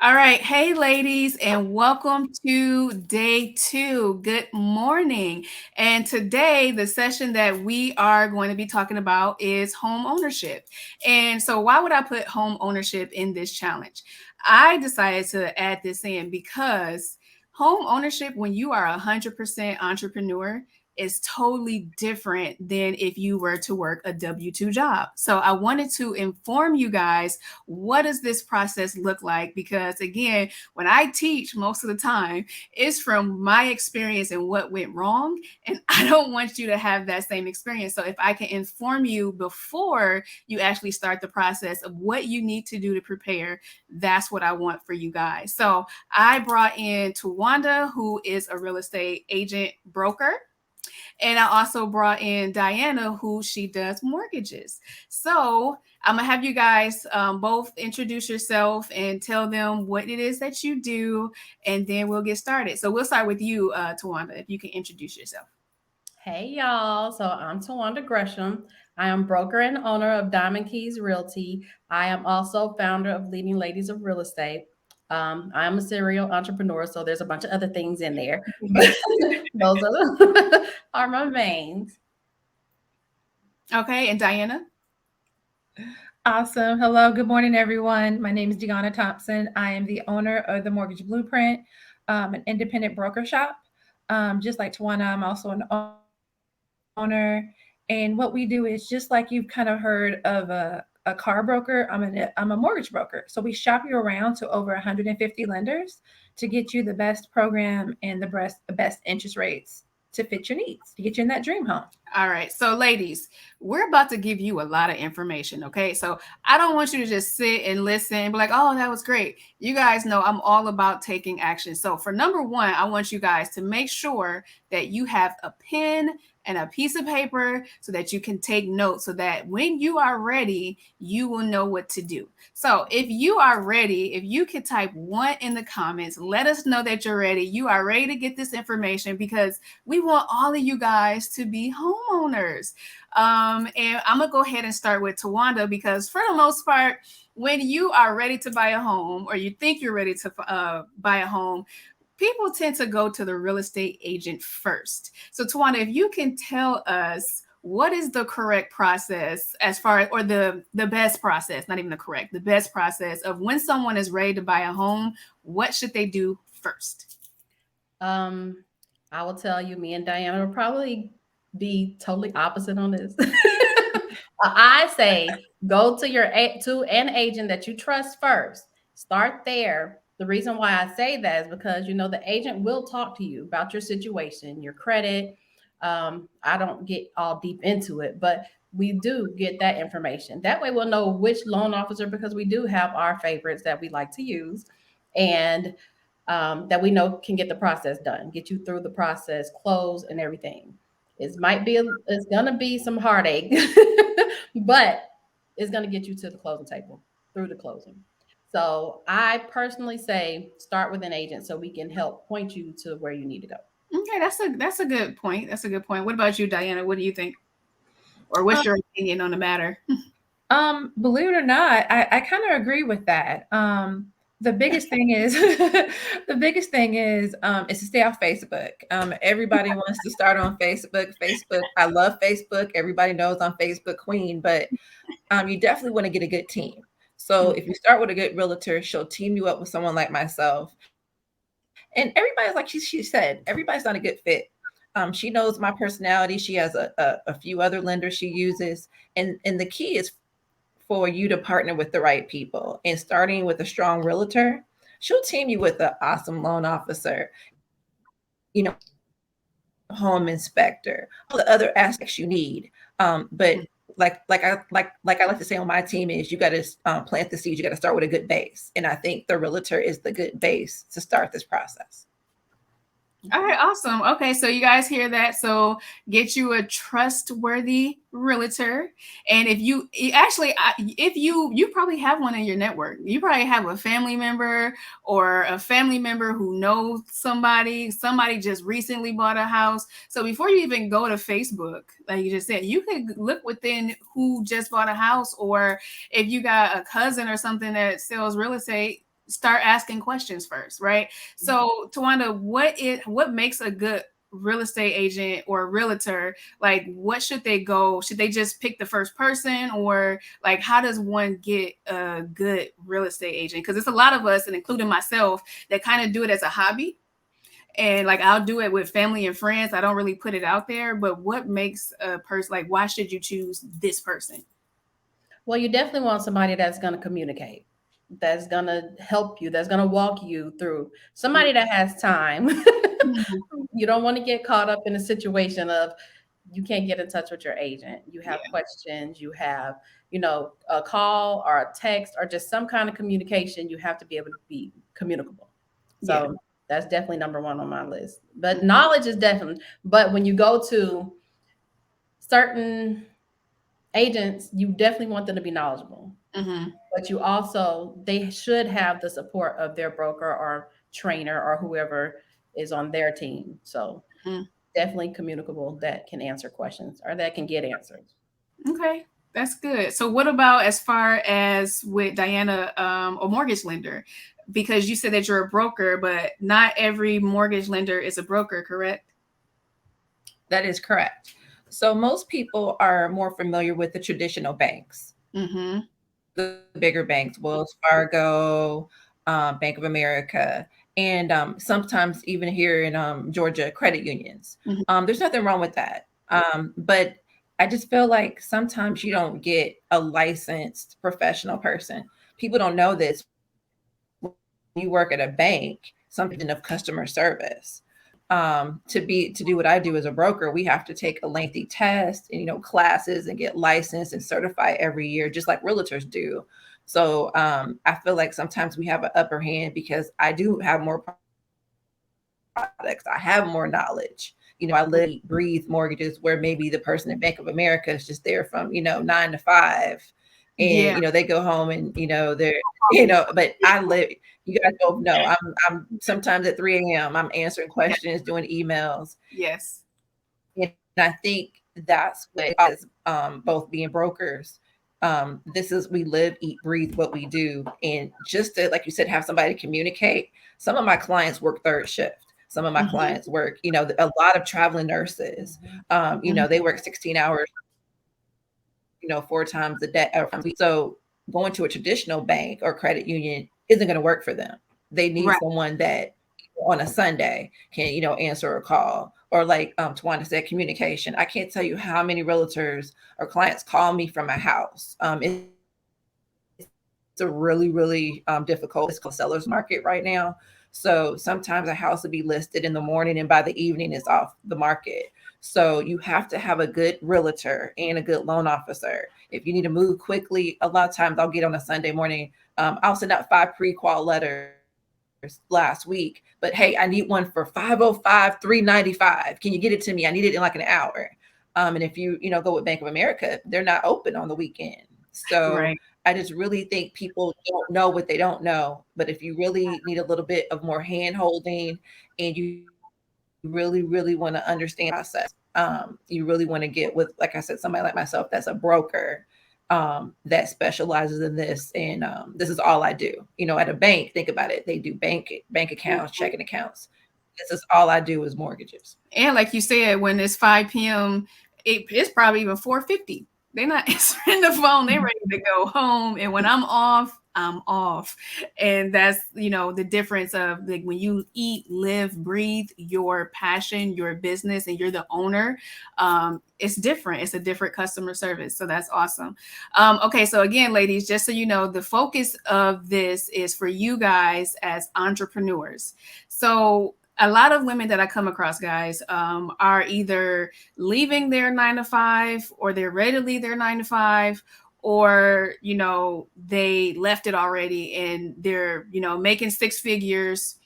All right. Hey, ladies, and welcome to day two. Good morning. And today, the session that we are going to be talking about is home ownership. And so, why would I put home ownership in this challenge? I decided to add this in because home ownership, when you are 100% entrepreneur, is totally different than if you were to work a W 2 job. So, I wanted to inform you guys, what does this process look like? Because again, when I teach most of the time, it's from my experience and what went wrong. And I don't want you to have that same experience. So if I can inform you before you actually start the process of what you need to do to prepare, that's what I want for you guys. So I brought in Tawanda, who is a real estate agent broker. And I also brought in Dianna, who she does mortgages. So I'm gonna have you guys both introduce yourself and tell them what it is that you do, and then we'll get started. So we'll start with you, Tawanda, if you can introduce yourself. Hey y'all, so I'm Tawanda Gresham. I am broker and owner of Diamond Keys Realty. I am also founder of Leading Ladies of Real Estate. I'm a serial entrepreneur, so there's a bunch of other things in there, but those are my mains. Okay, and Dianna. Awesome. Hello. Good morning, everyone. My name is Dianna Thompson. I am the owner of the Mortgage Blueprint, an independent broker shop. Just like Tawana, I'm also an owner. And what we do is just like you've kind of heard of a car broker, I'm a mortgage broker. So we shop you around to over 150 lenders to get you the best program and the best interest rates to fit your needs to get you in that dream home. All right. So, ladies, we're about to give you a lot of information. Okay. So, I don't want you to just sit and listen and be like, oh, that was great. You guys know I'm all about taking action. So, for number one, I want you guys to make sure that you have a pen and a piece of paper so that you can take notes so that when you are ready, you will know what to do. So, if you are ready, if you can type one in the comments, let us know that you're ready. You are ready to get this information because we want all of you guys to be homeowners. And I'm gonna go ahead and start with Tawanda because for the most part, when you are ready to buy a home or you think you're ready to buy a home, people tend to go to the real estate agent first. So Tawanda, if you can tell us what is the correct process as far as, or the best process, not even the correct, the best process of when someone is ready to buy a home, what should they do first? Um, I will tell you, me and Diana will probably be totally opposite on this. I say go to to an agent that you trust first. Start there. The reason why I say that is because the agent will talk to you about your situation, your credit. I don't get all deep into it, but we do get that information. That way, we'll know which loan officer, because we do have our favorites that we like to use, and that we know can get the process done, get you through the process, close, and everything. It's gonna be some heartache, but it's gonna get you to the closing table through the closing. So I personally say start with an agent so we can help point you to where you need to go. Okay, that's a good point. That's a good point. What about you, Diana? What do you think? Or what's Um, your opinion on the matter? Believe it or not, I kind of agree with that. The biggest thing is is to stay off Facebook. Everybody wants to start on Facebook. Facebook, I love Facebook. Everybody knows I'm Facebook queen, but you definitely want to get a good team. So if you start with a good realtor, she'll team you up with someone like myself. And everybody's like she said, everybody's not a good fit. She knows my personality. She has a few other lenders she uses. And the key is for you to partner with the right people. And starting with a strong realtor, she'll team you with an awesome loan officer, home inspector, all the other aspects you need. But like I like to say on my team is you got to plant the seeds. You got to start with a good base, and I think the realtor is the good base to start this process. All right, awesome. Okay, so you guys hear that? So get you a trustworthy realtor, and if you probably have one in your network, you probably have a family member or a family member who knows somebody. Somebody just recently bought a house, so before you even go to Facebook, like you just said, you could look within who just bought a house, or if you got a cousin or something that sells real estate, start asking questions first, right? So Tawanda, what makes a good real estate agent or a realtor? Like, what should they go? Should they just pick the first person, or like, how does one get a good real estate agent? Because it's a lot of us, and including myself, that kind of do it as a hobby. And like, I'll do it with family and friends. I don't really put it out there. But what makes a person, like, why should you choose this person? Well, you definitely want somebody that's going to communicate, that's going to help you, that's going to walk you through. Somebody that has time. Mhm. You don't want to get caught up in a situation of you can't get in touch with your agent. You have Yeah. questions, you have, a call or a text or just some kind of communication. You have to be able to be communicable. Yeah. So that's definitely number one on my list. But knowledge is definitely, but when you go to certain agents, you definitely want them to be knowledgeable. Mm-hmm. But you also, they should have the support of their broker or trainer or whoever is on their team. So Mm-hmm. definitely communicable, that can answer questions or that can get answers. Okay, that's good. So, what about as far as with Dianna, a mortgage lender? Because you said that you're a broker, but not every mortgage lender is a broker, correct? That is correct. So most people are more familiar with the traditional banks, Mm-hmm. the bigger banks, Wells Fargo, Bank of America, and sometimes even here in Georgia, credit unions. Mm-hmm. There's nothing wrong with that. But I just feel like sometimes you don't get a licensed professional person. People don't know this. When you work at a bank, something of customer service. To do what I do as a broker, we have to take a lengthy test and classes and get licensed and certified every year, just like realtors do. So I feel like sometimes we have an upper hand because I do have more products, I have more knowledge. I live, eat, breathe mortgages where maybe the person at Bank of America is just there from 9 to 5, and Yeah. they go home and they're but I live. You guys both know I'm sometimes at 3 a.m. I'm answering Yeah. questions, doing emails, Yes. and I think that's what is both being brokers. This is, we live, eat, breathe what we do, and just to, like you said, have somebody to communicate. Some of my clients work third shift. Some of my Mm-hmm. clients work, a lot of traveling nurses. They work 16 hours, 4 times a day. So going to a traditional bank or credit union isn't going to work for them. They need Right. someone that on a Sunday can, answer a call, or like Tawanda said, communication. I can't tell you how many realtors or clients call me from a house. It's a really, really difficult, it's called seller's market right now. So sometimes a house will be listed in the morning and by the evening it's off the market. So you have to have a good realtor and a good loan officer. If you need to move quickly, a lot of times I'll get on a Sunday morning. I'll send out 5 pre-qual letters last week, but hey, I need one for 505, 395. Can you get it to me? I need it in like an hour. And if you go with Bank of America, they're not open on the weekend. So Right. I just really think people don't know what they don't know. But if you really need a little bit of more hand holding and you really, really want to understand the process, you really want to get with, like I said, somebody like myself that's a broker, that specializes in this. And this is all I do. At a bank, think about it. They do bank accounts, checking accounts. This is all I do is mortgages. And like you said, when it's 5 p.m., it's probably even 4:50. They're not answering the phone. They're ready to go home. And when I'm off, I'm off. And that's, the difference of like when you eat, live, breathe your passion, your business, and you're the owner, it's different. It's a different customer service. So that's awesome. Okay. So again, ladies, just so you know, the focus of this is for you guys as entrepreneurs. So a lot of women that I come across, guys, are either leaving their 9 to 5, or they're ready to leave their 9 to 5, or they left it already and they're making 6 figures.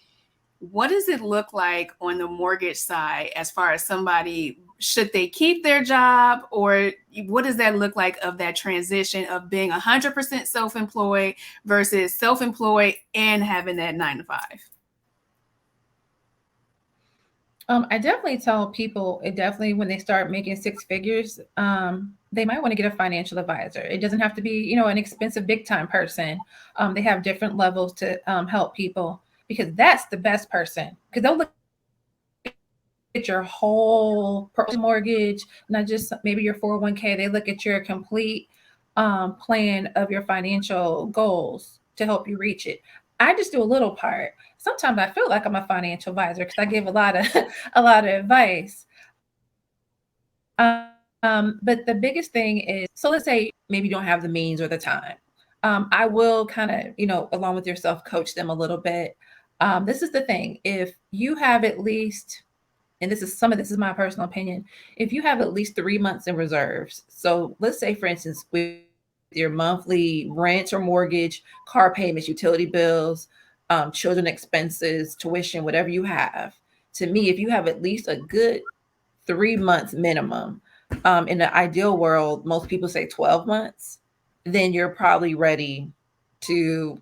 What does it look like on the mortgage side as far as somebody, should they keep their job, or what does that look like of that transition of being 100% self-employed versus self-employed and having that 9 to 5? I definitely tell people it definitely when they start making six figures, they might want to get a financial advisor. It doesn't have to be, an expensive big time person. They have different levels to help people because that's the best person because they'll look at your whole mortgage, not just maybe your 401k. They look at your complete plan of your financial goals to help you reach it. I just do a little part. Sometimes I feel like I'm a financial advisor because I give a lot of a lot of advice. But the biggest thing is, so let's say maybe you don't have the means or the time. I will kind of, along with yourself, coach them a little bit. This is the thing. If you have at least, and some of this is my personal opinion, if you have at least 3 months in reserves. So let's say, for instance, with your monthly rent or mortgage, car payments, utility bills, children expenses, tuition, whatever you have. To me, if you have at least a good 3 months minimum, in the ideal world, most people say 12 months, then you're probably ready to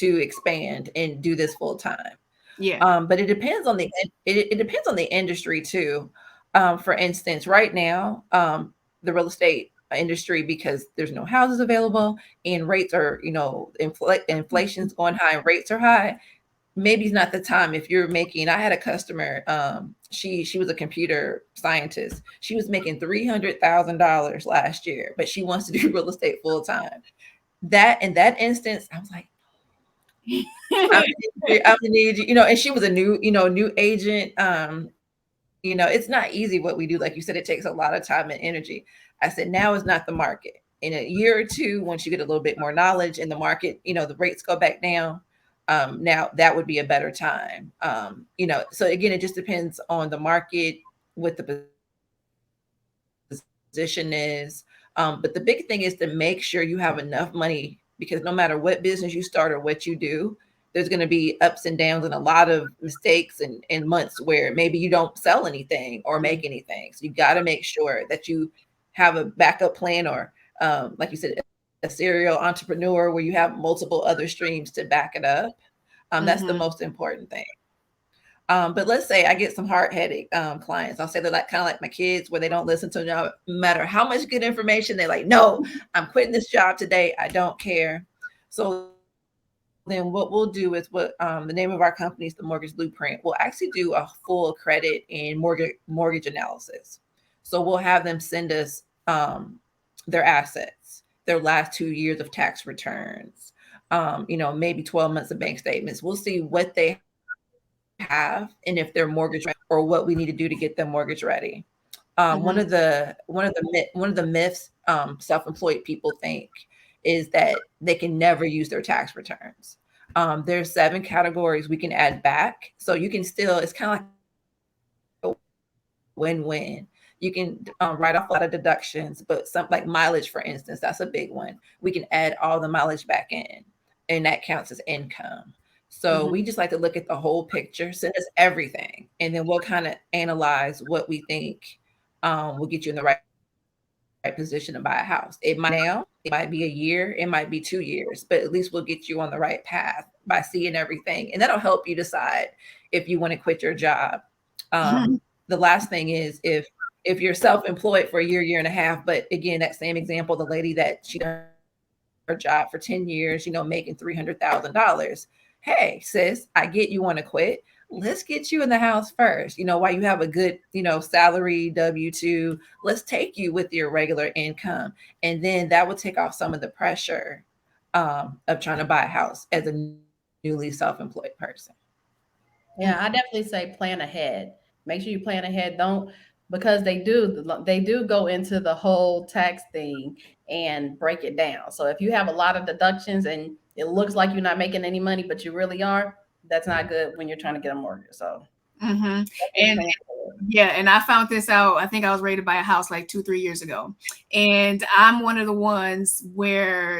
expand and do this full time. Yeah. But it depends on the industry too. For instance, right now, the real estate industry, because there's no houses available and rates are, inflation's going high and rates are high. Maybe it's not the time if you're making. I had a customer. She was a computer scientist. She was making $300,000 last year, but she wants to do real estate full time. That in that instance, I was like, I'm gonna need you, and she was a new agent. It's not easy what we do. Like you said, it takes a lot of time and energy. I said, now is not the market. In a year or two, once you get a little bit more knowledge in the market, the rates go back down. Now that would be a better time. So again, it just depends on the market, what the position is. But the big thing is to make sure you have enough money because no matter what business you start or what you do, there's going to be ups and downs and a lot of mistakes and months where maybe you don't sell anything or make anything. So you got to make sure that you have a backup plan or, like you said, a serial entrepreneur where you have multiple other streams to back it up. That's the most important thing. Mhm. But let's say I get some hard-headed clients. I'll say they're like kind of like my kids, where they don't listen to no matter how much good information. They're like, no, I'm quitting this job today. I don't care. So then what we'll do is the name of our company is the Mortgage Blueprint. We'll actually do a full credit and mortgage analysis. So we'll have them send us their assets, their last 2 years of tax returns, maybe 12 months of bank statements. We'll see what they have and if they're mortgage ready or what we need to do to get them mortgage ready. Mhm. One of the myths self-employed people think is that they can never use their tax returns. There's 7 categories we can add back, so you can still. It's kind of like a win-win. You can write off a lot of deductions, but some like mileage, for instance, that's a big one. We can add all the mileage back in, and that counts as income. So we just like to look at the Mhm. whole picture, send us everything, and then we'll kind of analyze what we think will get you in the right position to buy a house. It might not be now, it might be a year, it might be 2 years, but at least we'll get you on the right path by seeing everything, and that'll help you decide if you want to quit your job. The last thing is if you're self-employed for a year and a half, but again, that same example, the lady that she did her job for 10 years, making $300,000. Hey, sis, I get you want to quit. Let's get you in the house first. While you have a good, salary W-2, let's take you with your regular income. And then that will take off some of the pressure of trying to buy a house as a newly self-employed person. Yeah, I definitely say plan ahead. Make sure you plan ahead. Don't because they do go into the whole tax thing and break it down. So if you have a lot of deductions and it looks like you're not making any money, but you really are, that's not good when you're trying to get a mortgage. So Mhm. definitely And plan ahead. yeah, and I found this out. I think I was ready to buy a house like 2, 3 years ago, and I'm one of the ones where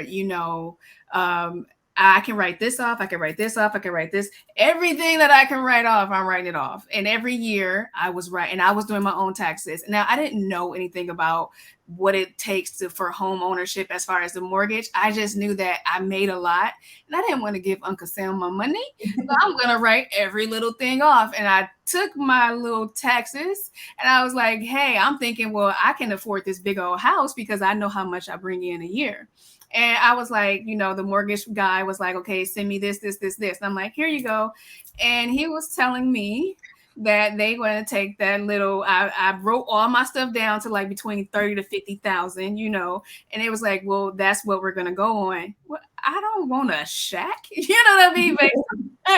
um, I can write this off. I can write this off. I can write this. Everything that I can write off, I'm writing it off. And every year I was writing, and I was doing my own taxes. Now I didn't know anything about what it takes for home ownership as far as the mortgage. I just knew that I made a lot, and I didn't want to give Uncle Sam my money. So I'm gonna write every little thing off. And I took my little taxes, and I was like, hey, I'm thinking, well, I can afford this big old house because I know how much I bring in a year. And I was like, the mortgage guy was like, okay, send me this, this, this, this. And I'm like, here you go. And he was telling me that they going to take that little, I wrote all my stuff down to like between 30 to 50,000, and it was like, well, that's what we're going to go on. Well, I don't want a shack. You know what I mean?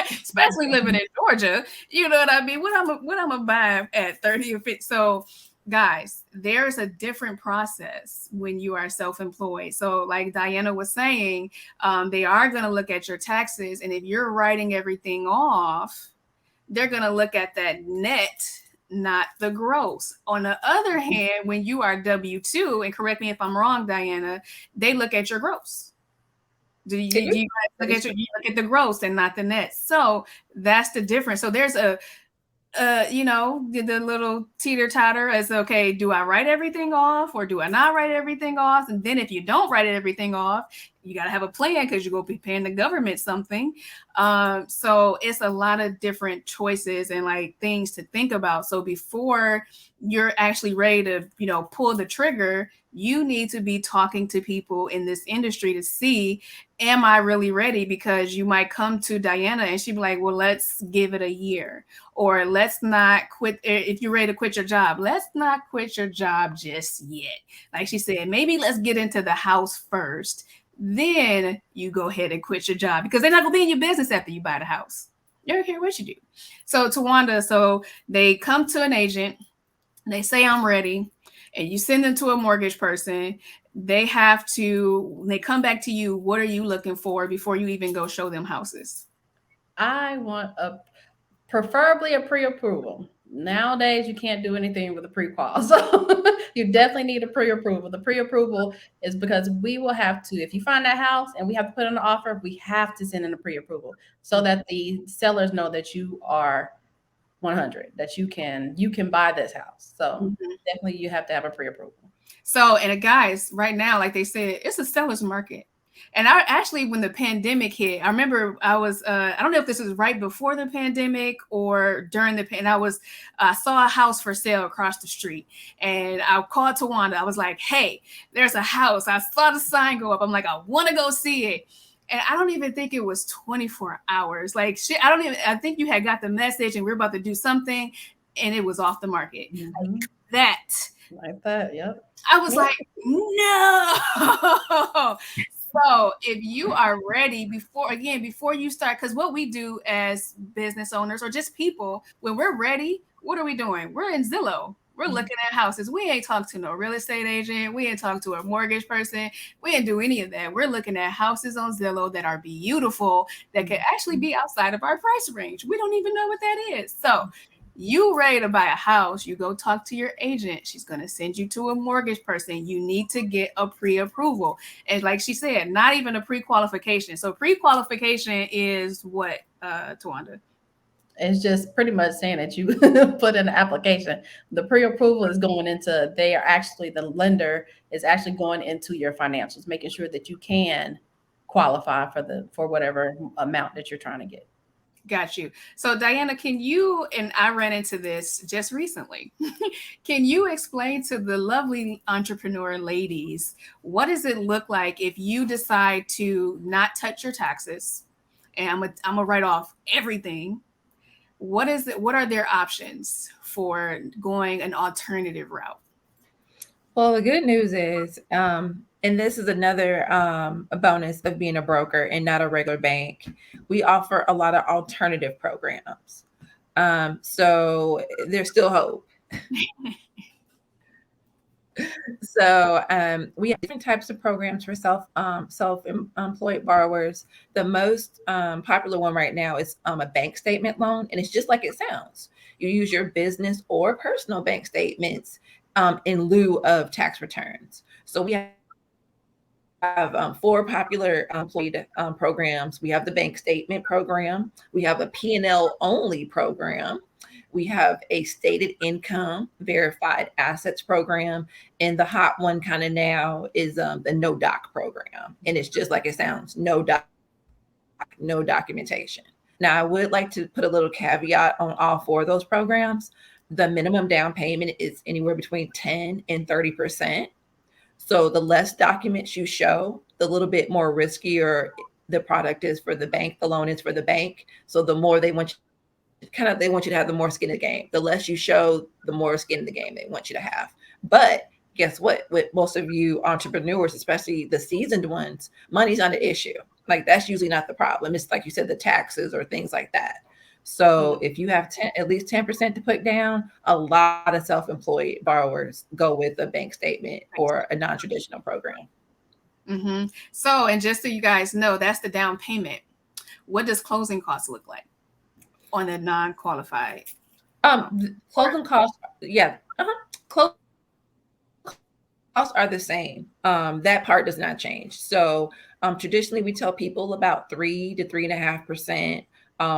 Especially living in Georgia, you know what I mean? What I'm going to buy at 30 or 50. So guys, there's a different process when you are self-employed. So like Dianna was saying, they are going to look at your taxes. And if you're writing everything off, they're going to look at that net, not the gross. On the other hand, when you are W-2, and correct me if I'm wrong, Dianna, they look at your gross. Do you look at the gross and not the net? So that's the difference. So there's the little teeter totter as, okay, do I write everything off or do I not write everything off? And then if you don't write everything off, you got to have a plan because you're going to be paying the government something. So it's a lot of different choices and like things to think about. So before you're actually ready to, pull the trigger, you need to be talking to people in this industry to see, am I really ready? Because you might come to Dianna and she'd be like, well, let's give it a year, or let's not quit. If you're ready to quit your job, let's not quit your job just yet. Like she said, maybe let's get into the house first. Then you go ahead and quit your job because they're not gonna be in your business after you buy the house. You don't care what you do. So Tawanda, so they come to an agent, they say I'm ready, and you send them to a mortgage person. They come back to you. What are you looking for before you even go show them houses? I want preferably a pre-approval. Nowadays, you can't do anything with a pre-qual, so you definitely need a pre-approval. The pre-approval is because we will have to, if you find that house and we have to put in an offer, we have to send in a pre-approval so that the sellers know that you are 100, that you can buy this house. So definitely you have to have a pre-approval. So, and guys, right now, like they said, it's a seller's market. And I actually, when the pandemic hit, I remember I was, I don't know if this was right before the pandemic or during and I saw a house for sale across the street, and I called Tawanda. I was like, hey, there's a house. I saw the sign go up. I'm like, I want to go see it. And I don't even think it was 24 hours. Like shit, I think you had got the message and we are about to do something and it was off the market. Like that. Like that, yep. I was like, no. So if you are ready before you start, because what we do as business owners or just people, when we're ready, what are we doing? We're in Zillow. We're looking at houses. We ain't talked to no real estate agent. We ain't talked to a mortgage person. We didn't do any of that. We're looking at houses on Zillow that are beautiful, that could actually be outside of our price range. We don't even know what that is. So you ready to buy a house, you go talk to your agent. She's going to send you to a mortgage person. You need to get a pre-approval. And like she said, not even a pre-qualification. So pre-qualification is what, Tawanda? It's just pretty much saying that you put in an application. The pre-approval is going into, the lender is actually going into your financials, making sure that you can qualify for whatever amount that you're trying to get. Got you. So Dianna, and I ran into this just recently. Can you explain to the lovely entrepreneur ladies, what does it look like if you decide to not touch your taxes and I'm gonna write off everything? What are their options for going an alternative route? Well, the good news is, and this is another a bonus of being a broker and not a regular bank, we offer a lot of alternative programs. So there's still hope. So we have different types of programs for self-employed borrowers. The most popular one right now is a bank statement loan, and it's just like it sounds. You use your business or personal bank statements in lieu of tax returns. So we have have four popular employed programs. We have the bank statement program. We have a P&L only program. We have a stated income verified assets program. And the hot one kind of now is the no doc program. And it's just like it sounds, no doc, no documentation. Now, I would like to put a little caveat on all four of those programs. The minimum down payment is anywhere between 10 and 30%. So the less documents you show, the little bit more riskier the product is for the bank, the loan is for the bank. So the more they want you to have the more skin in the game. The less you show, the more skin in the game they want you to have. But guess what? With most of you entrepreneurs, especially the seasoned ones, money's not an issue. Like that's usually not the problem. It's like you said, the taxes or things like that. So if you have at least 10% to put down, a lot of self-employed borrowers go with a bank statement or a non-traditional program. Mm-hmm. So, and just so you guys know, that's the down payment. What does closing costs look like on a non-qualified? Closing costs, yeah, closing costs are the same. That part does not change. So traditionally, we tell people about 3 to 3.5%.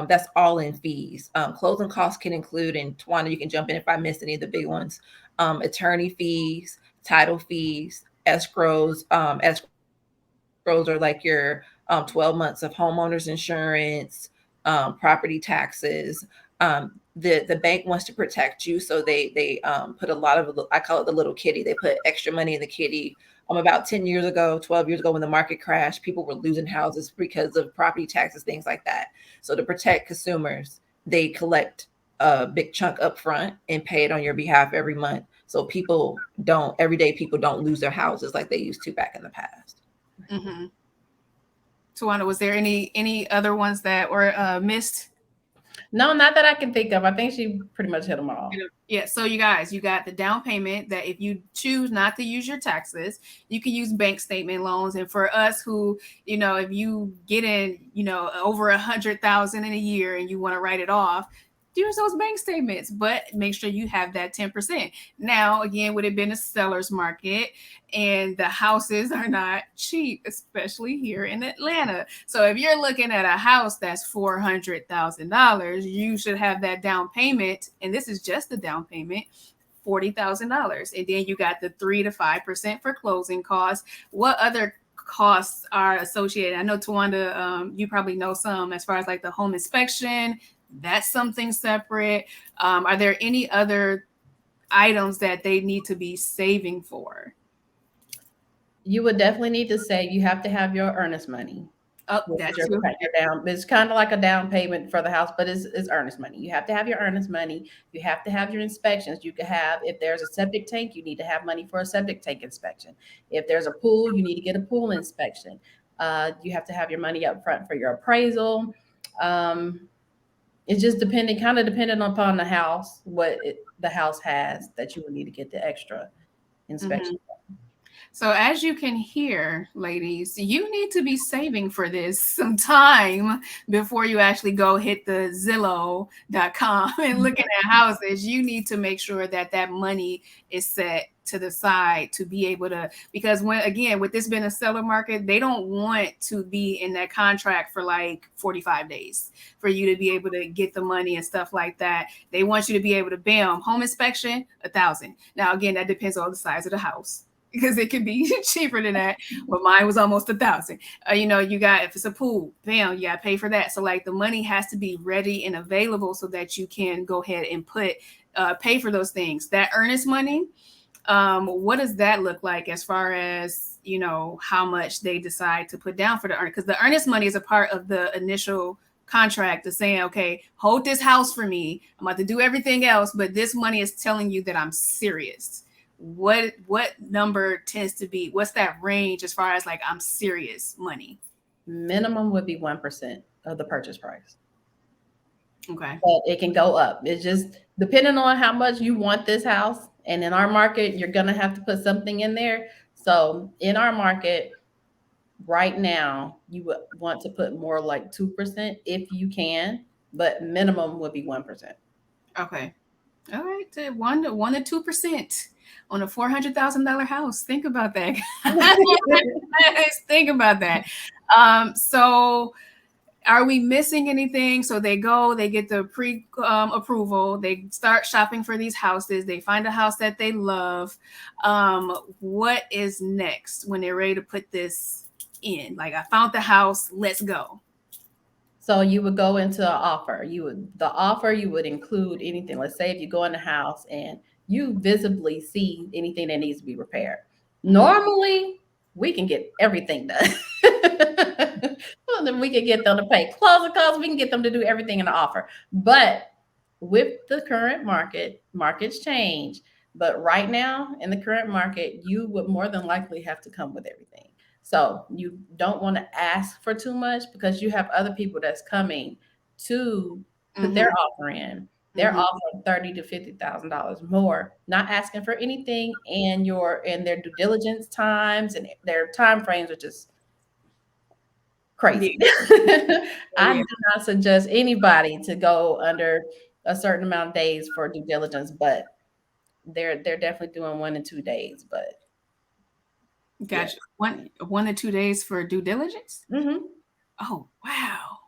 That's all in fees. Closing costs can include, and Tawanda, you can jump in if I missed any of the big ones, attorney fees, title fees, escrows. Escrows are like your 12 months of homeowners insurance, property taxes. The bank wants to protect you, so they put a lot of, I call it the little kitty. They put extra money in the kitty. About 10 years ago, 12 years ago, when the market crashed, people were losing houses because of property taxes, things like that. So to protect consumers, they collect a big chunk up front and pay it on your behalf every month. So everyday people don't lose their houses like they used to back in the past. Mm-hmm. Tawanda, was there any other ones that were missed? No, not that I can think of. I think she pretty much hit them all. Yeah. So you guys, you got the down payment that if you choose not to use your taxes, you can use bank statement loans. And for us who, if you get in, over 100,000 in a year and you want to write it off, use those bank statements, but make sure you have that 10%. Now, again, would it been a seller's market and the houses are not cheap, especially here in Atlanta. So if you're looking at a house that's $400,000, you should have that down payment. And this is just the down payment, $40,000. And then you got the 3 to 5% for closing costs. What other costs are associated? I know, Tawanda, you probably know some as far as like the home inspection. That's something separate. Are there any other items that they need to be saving for? You would definitely need to save. You have to have your earnest money. Oh, that's true. Down. It's kind of like a down payment for the house, but it's earnest money. You have to have your earnest money. You have to have your inspections. You can have, if there's a septic tank, you need to have money for a septic tank inspection. If there's a pool, you need to get a pool inspection. You have to have your money up front for your appraisal. It's just depending upon the house, the house has that you would need to get the extra inspection. Mm-hmm. So as you can hear, ladies, you need to be saving for this some time before you actually go hit the Zillow.com and looking at houses. You need to make sure that that money is set to the side to be able to, because with this being a seller market, they don't want to be in that contract for like 45 days for you to be able to get the money and stuff like that. They want you to be able to, bam, home inspection, $1,000. Now, again, that depends on the size of the house, because it could be cheaper than that, but mine was almost $1,000. You got, if it's a pool, bam, you got to pay for that. So like the money has to be ready and available so that you can go ahead and pay for those things. That earnest money, what does that look like as far as, how much they decide to put down for the earnest? Because the earnest money is a part of the initial contract to saying, okay, hold this house for me. I'm about to do everything else, but this money is telling you that I'm serious. What number tends to be, what's that range as far as like I'm serious money? Minimum would be 1% of the purchase price. Okay. But it can go up. It's just depending on how much you want this house. And in our market, you're going to have to put something in there. So in our market right now, you would want to put more like 2% if you can, but minimum would be 1%. Okay. All right, 1 to 2% on a $400,000 house. Think about that. Think about that. So are we missing anything? So they go, they get the pre approval, they start shopping for these houses, they find a house that they love. What is next when they're ready to put this in? Like, I found the house, let's go. So you would go into an offer. The offer you would include anything. Let's say if you go in the house and you visibly see anything that needs to be repaired. Normally, we can get everything done. Well, then we can get them to pay closing costs. We can get them to do everything in the offer. But with the current market, markets change. But right now, in the current market, you would more than likely have to come with everything. So you don't want to ask for too much because you have other people that's coming to put their offer in. They're offering $30,000 to $50,000 more, not asking for anything, and their due diligence times and their time frames are just crazy. I Yeah. do not suggest anybody to go under a certain amount of days for due diligence, but they're definitely doing 1 and 2 days. But yeah. Gotcha. 1 to 2 days for due diligence. Hmm. Oh, wow.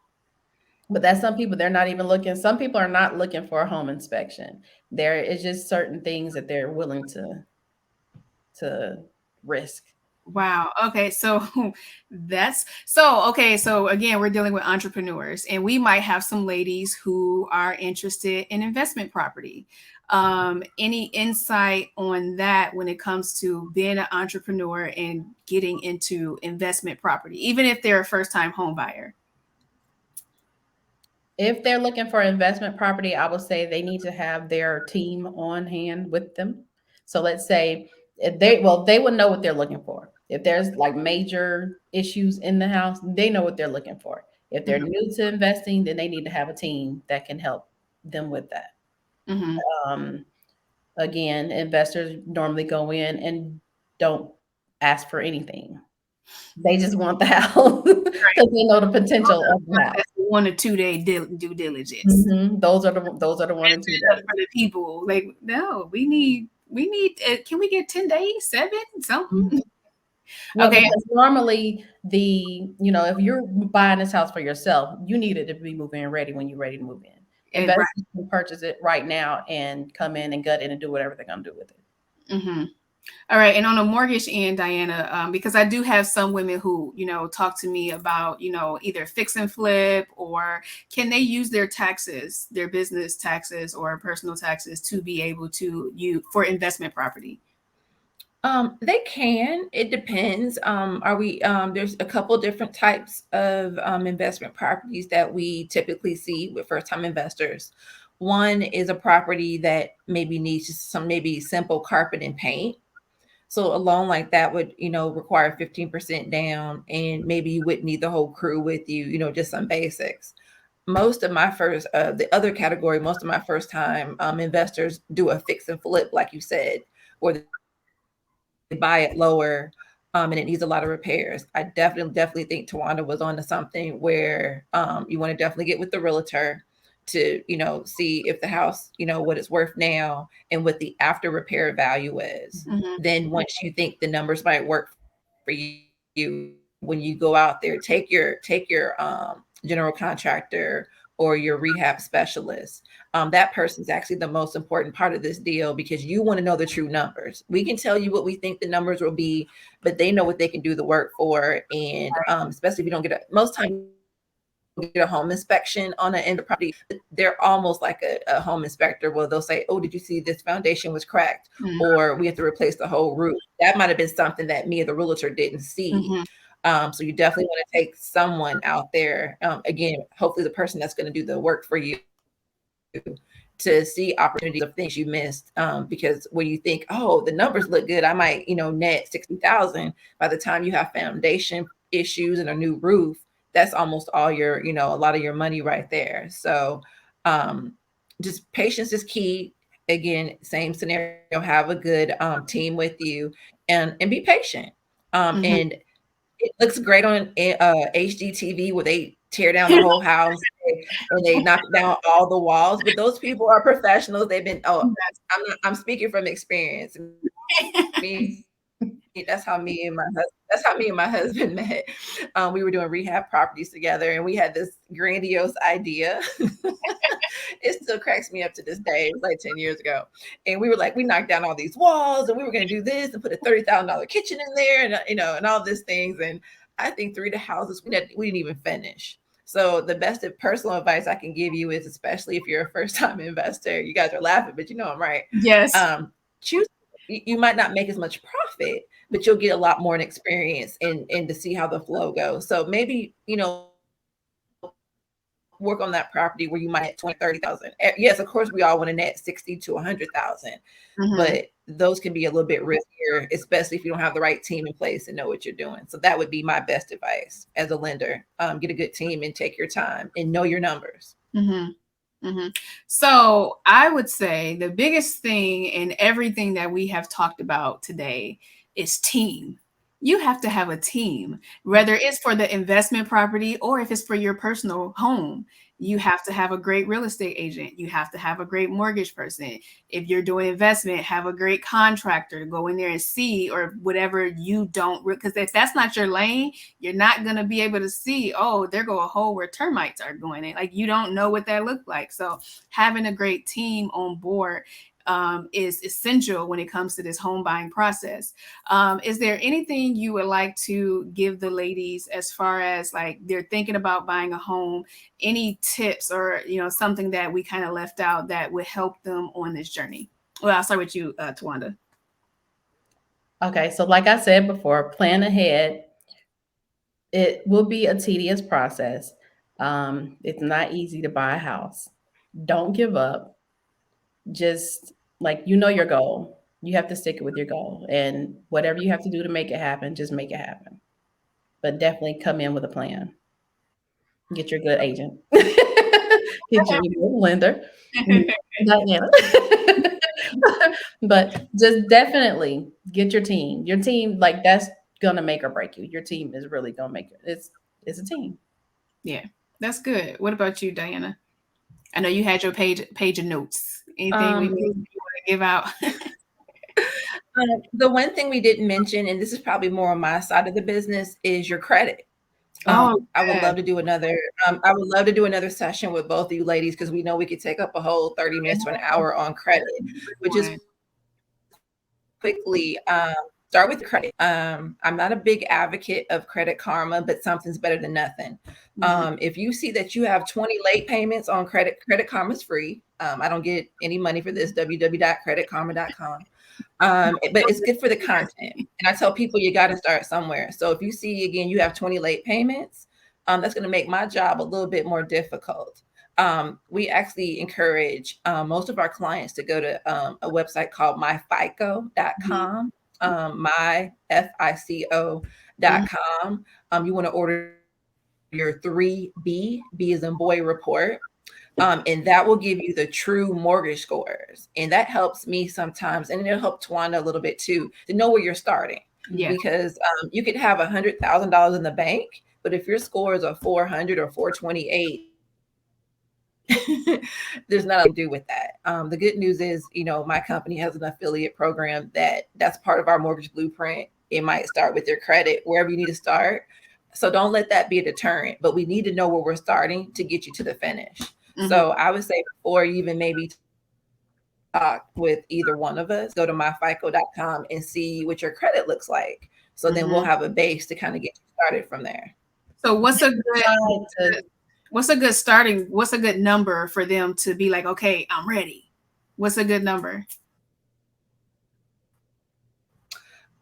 But that's some people, they're not even looking. Some people are not looking for a home inspection. There is just certain things that they're willing to risk. Wow. Okay. So okay. So again, we're dealing with entrepreneurs, and we might have some ladies who are interested in investment property. Any insight on that when it comes to being an entrepreneur and getting into investment property, even if they're a first time home buyer? If they're looking for investment property, I would say they need to have their team on hand with them. So let's say if they would know what they're looking for. If there's like major issues in the house, they know what they're looking for. If they're new to investing, then they need to have a team that can help them with that. Mm-hmm. Um, Again, investors normally go in and don't ask for anything. They just want the house because they know the potential of the house. That's 1 to 2 day due diligence. Those are the 1 and 2 days. For the people, like, no, we need. Can we get 10 days, 7, something? Well, Okay. because normally if you're buying this house for yourself, you need it to be move-in ready when you're ready to move in. And right. Investors can purchase it right now and come in and gut it and do whatever they're gonna do with it. Mm-hmm. All right. And on a mortgage end, Dianna, because I do have some women who, talk to me about, either fix and flip, or can they use their taxes, their business taxes or personal taxes, to be able to use for investment property? They can. It depends. There's a couple different types of investment properties that we typically see with first-time investors. One is a property that maybe needs just some maybe simple carpet and paint. So a loan like that would, require 15% down, and maybe you wouldn't need the whole crew with you, just some basics. The other category, most of my first time investors do a fix and flip, like you said, or they buy it lower, and it needs a lot of repairs. I definitely think Tawanda was onto something where you want to definitely get with the realtor to, see if the house, what it's worth now and what the after repair value is. Mm-hmm. Then once you think the numbers might work for you, when you go out there, take your general contractor or your rehab specialist. That person's actually the most important part of this deal, because you want to know the true numbers. We can tell you what we think the numbers will be, but they know what they can do the work for. And especially if you don't most times get a home inspection on an end of property, they're almost like a home inspector. Well, they'll say, oh, did you see this foundation was cracked? Mm-hmm. Or we have to replace the whole roof. That might have been something that me or the realtor didn't see. Mm-hmm. So you definitely want to take someone out there, again, hopefully the person that's going to do the work for you, to see opportunities of things you missed. Because when you think, oh, the numbers look good, I might, net 60,000. By the time you have foundation issues and a new roof, that's almost all your, a lot of your money right there. So just patience is key. Again, same scenario, have a good team with you, and be patient. Mm-hmm. And it looks great on HGTV where they tear down the whole house and they knock down all the walls. But those people are professionals. They've been I'm speaking from experience. That's how me and my husband met. We were doing rehab properties together, and we had this grandiose idea. It still cracks me up to this day. It was like 10 years ago, and we were like, we knocked down all these walls, and we were going to do this and put a $30,000 kitchen in there, and and all these things. And I think 3 of the houses we didn't even finish. So the best of personal advice I can give you is, especially if you're a first time investor, you guys are laughing, but I'm right. Yes. Choose. You might not make as much profit, but you'll get a lot more in experience and to see how the flow goes. So maybe, work on that property where you might net 20, 30,000. Yes, of course, we all want to net 60 to 100,000, but those can be a little bit riskier, especially if you don't have the right team in place and know what you're doing. So that would be my best advice as a lender. Get a good team and take your time and know your numbers. So I would say the biggest thing in everything that we have talked about today is team. You have to have a team, whether it's for the investment property or if it's for your personal home. You have to have a great real estate agent. You have to have a great mortgage person. If you're doing investment, have a great contractor to go in there and see, or whatever you don't, because if that's not your lane, you're not going to be able to see, oh, there go a hole where termites are going in. Like, you don't know what that looked like. So having a great team on board is essential when it comes to this home buying process. Is there anything you would like to give the ladies as far as like they're thinking about buying a home? Any tips or something that we kind of left out that would help them on this journey? Well, I'll start with you, Tawanda. Okay, so like I said before, plan ahead. It will be a tedious process. It's not easy to buy a house. Don't give up. Just like your goal. You have to stick with your goal. And whatever you have to do to make it happen, just make it happen. But definitely come in with a plan. Get your good agent. Get your good lender. Diana. But just definitely get your team. Your team, like that's gonna make or break you. Your team is really gonna make it. It's a team. Yeah, that's good. What about you, Diana? I know you had your page of notes. Anything you want to give out? The one thing we didn't mention, and this is probably more on my side of the business, is your credit. I would love to do another. I would love to do another session with both of you ladies, because we know we could take up a whole 30 minutes to an hour on credit, which is quickly start with credit. I'm not a big advocate of Credit Karma, but something's better than nothing. If you see that you have 20 late payments on Credit Karma's free. I don't get any money for this. www.creditkarma.com. But it's good for the content. And I tell people you got to start somewhere. So if you see, again, you have 20 late payments, that's going to make my job a little bit more difficult. We actually encourage most of our clients to go to a website called myfico.com, myfico.com. You want to order your 3B, B as in boy report. And that will give you the true mortgage scores. And that helps me sometimes, and it'll help Tawanda a little bit too, to know where you're starting. Yeah. Because you could have $100,000 in the bank, but if your score is a 400 or 428, there's nothing to do with that. The good news is, my company has an affiliate program that's part of our mortgage blueprint. It might start with your credit, wherever you need to start. So don't let that be a deterrent, but we need to know where we're starting to get you to the finish. So I would say before you even maybe talk with either one of us, go to myfico.com and see what your credit looks like. So then we'll have a base to kind of get you started from there. So what's a good number for them to be like, okay, I'm ready? What's a good number?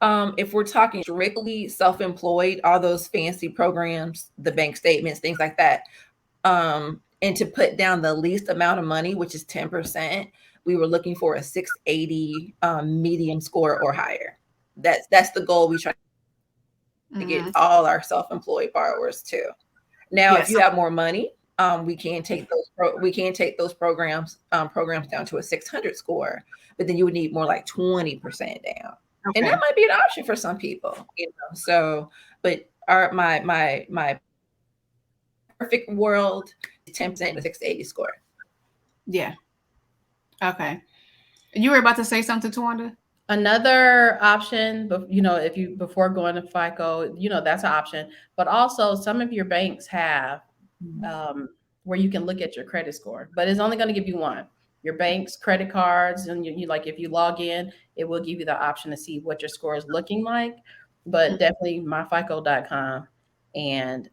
If we're talking strictly self-employed, all those fancy programs, the bank statements, things like that, and to put down the least amount of money, which is 10%, we were looking for a 680 medium score or higher. That's the goal we try to get all our self-employed borrowers to. Now, if you have more money, we can take those programs down to a 600 score, but then you would need more like 20% down. Okay. And that might be an option for some people, So, but my perfect world, 10% with a 680 score. Yeah. Okay. You were about to say something, Tawanda? Another option, if you before going to FICO, that's an option. But also, some of your banks have where you can look at your credit score, but it's only going to give you one. Your bank's credit cards, and you like if you log in, it will give you the option to see what your score is looking like. But definitely myfico.com. And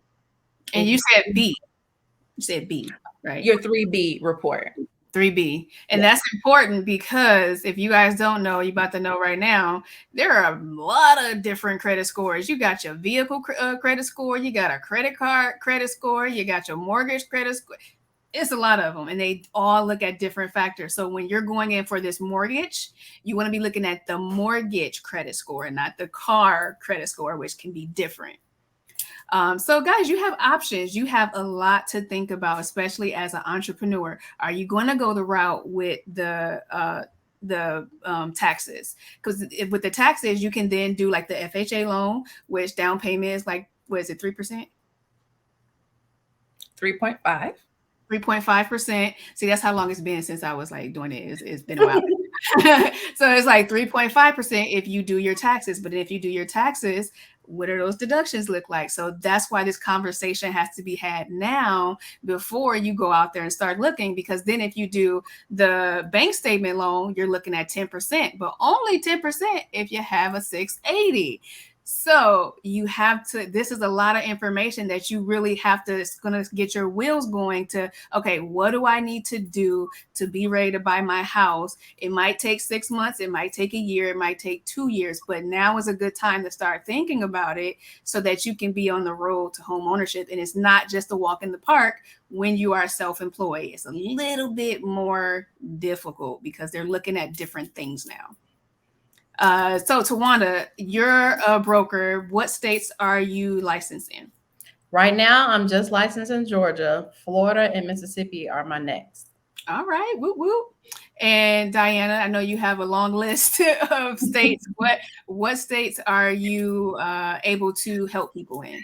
And if you said B. You said B, right? Your 3B report. 3B. And Yeah. that's important because if you guys don't know, you're about to know right now, there are a lot of different credit scores. You got your vehicle credit score, you got a credit card credit score, you got your mortgage credit score. It's a lot of them, and they all look at different factors. So when you're going in for this mortgage, you want to be looking at the mortgage credit score, not the car credit score, which can be different. So guys, you have options. You have a lot to think about, especially as an entrepreneur. Are you going to go the route with the taxes? Because with the taxes, you can then do like the FHA loan, which down payment is like, what is it, 3%? 3.5. 3.5%. See, that's how long it's been since I was like doing it. It's been a while. So it's like 3.5% if you do your taxes. But if you do your taxes, what are those deductions look like? So that's why this conversation has to be had now before you go out there and start looking, because then if you do the bank statement loan, you're looking at 10%, but only 10% if you have a 680. So you have to, this is a lot of information that you really have to, it's going to get your wheels going to, okay, what do I need to do to be ready to buy my house? It might take 6 months, it might take a year, it might take 2 years, but now is a good time to start thinking about it so that you can be on the road to home ownership. And it's not just a walk in the park when you are self-employed. It's a little bit more difficult because they're looking at different things now. So Tawanda, you're a broker. What states are you licensed in? Right now, I'm just licensed in Georgia. Florida and Mississippi are my next. All right, whoop whoop. And Dianna, I know you have a long list of states. What states are you able to help people in?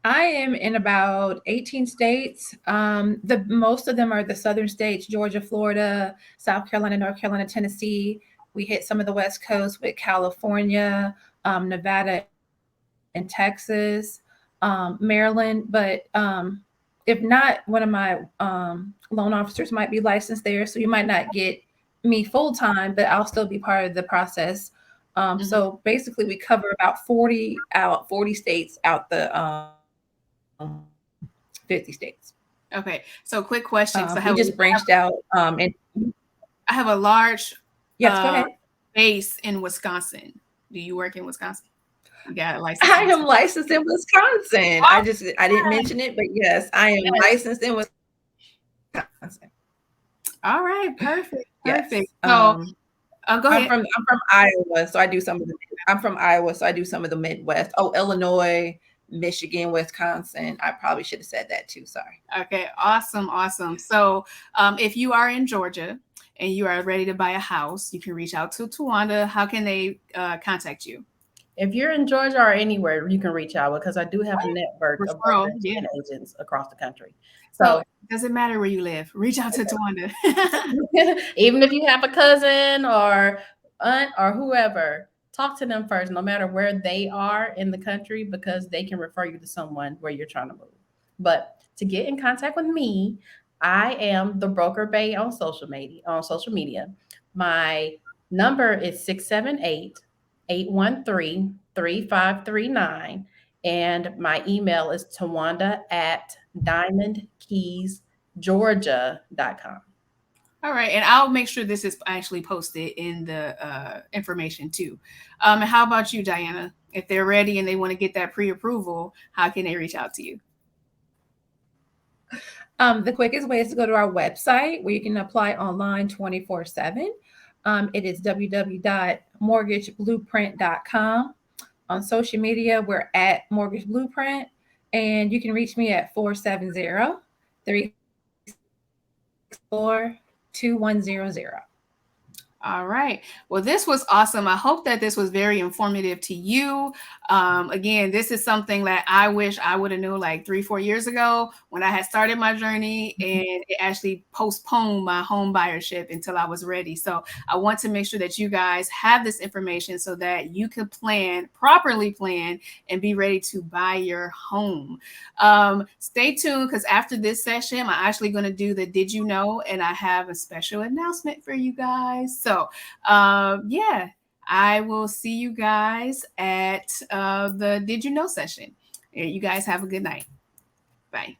I am in about 18 states. The most of them are the southern states: Georgia, Florida, South Carolina, North Carolina, Tennessee. We hit some of the West Coast with California, Nevada, and Texas, Maryland. But if not, one of my loan officers might be licensed there, so you might not get me full time, but I'll still be part of the process. So basically, we cover about 40 states out the 50 states. Okay, so quick question. We just branched out. And I have a large yes, go ahead. base in Wisconsin. Do you work in Wisconsin? You got a license? I am licensed in Wisconsin. I didn't mention it, but yes, I am licensed in Wisconsin. All right, perfect. Yes. So go ahead. I'm from Iowa, so I do some of the. I'm from Iowa, so I do some of the Midwest. Oh, Illinois, Michigan, Wisconsin. I probably should have said that too. Sorry. Okay, awesome. So if you are in Georgia and you are ready to buy a house, you can reach out to Tawanda. How can they contact you? If you're in Georgia or anywhere, you can reach out because I do have a network of brokers and agents across the country. So it doesn't matter where you live. Reach out to Tawanda. Even if you have a cousin or aunt or whoever, talk to them first, no matter where they are in the country, because they can refer you to someone where you're trying to move. But to get in contact with me, I am the Broker Bay on social media. My number is 678-813-3539. And my email is tawanda@diamondkeysgeorgia.com. All right, and I'll make sure this is actually posted in the information too. And how about you, Dianna? If they're ready and they want to get that pre-approval, how can they reach out to you? The quickest way is to go to our website where you can apply online 24/7. It is www.mortgageblueprint.com. On social media, we're at Mortgage Blueprint, and you can reach me at 470-364-2100. All right. Well, this was awesome. I hope that this was very informative to you. Again, this is something that I wish I would have known like 3-4 years ago when I had started my journey, and it actually postponed my home buyership until I was ready. So I want to make sure that you guys have this information so that you can properly plan, and be ready to buy your home. Stay tuned, because after this session, I'm actually going to do the Did You Know? And I have a special announcement for you guys. So, yeah, I will see you guys at the Did You Know session. You guys have a good night. Bye.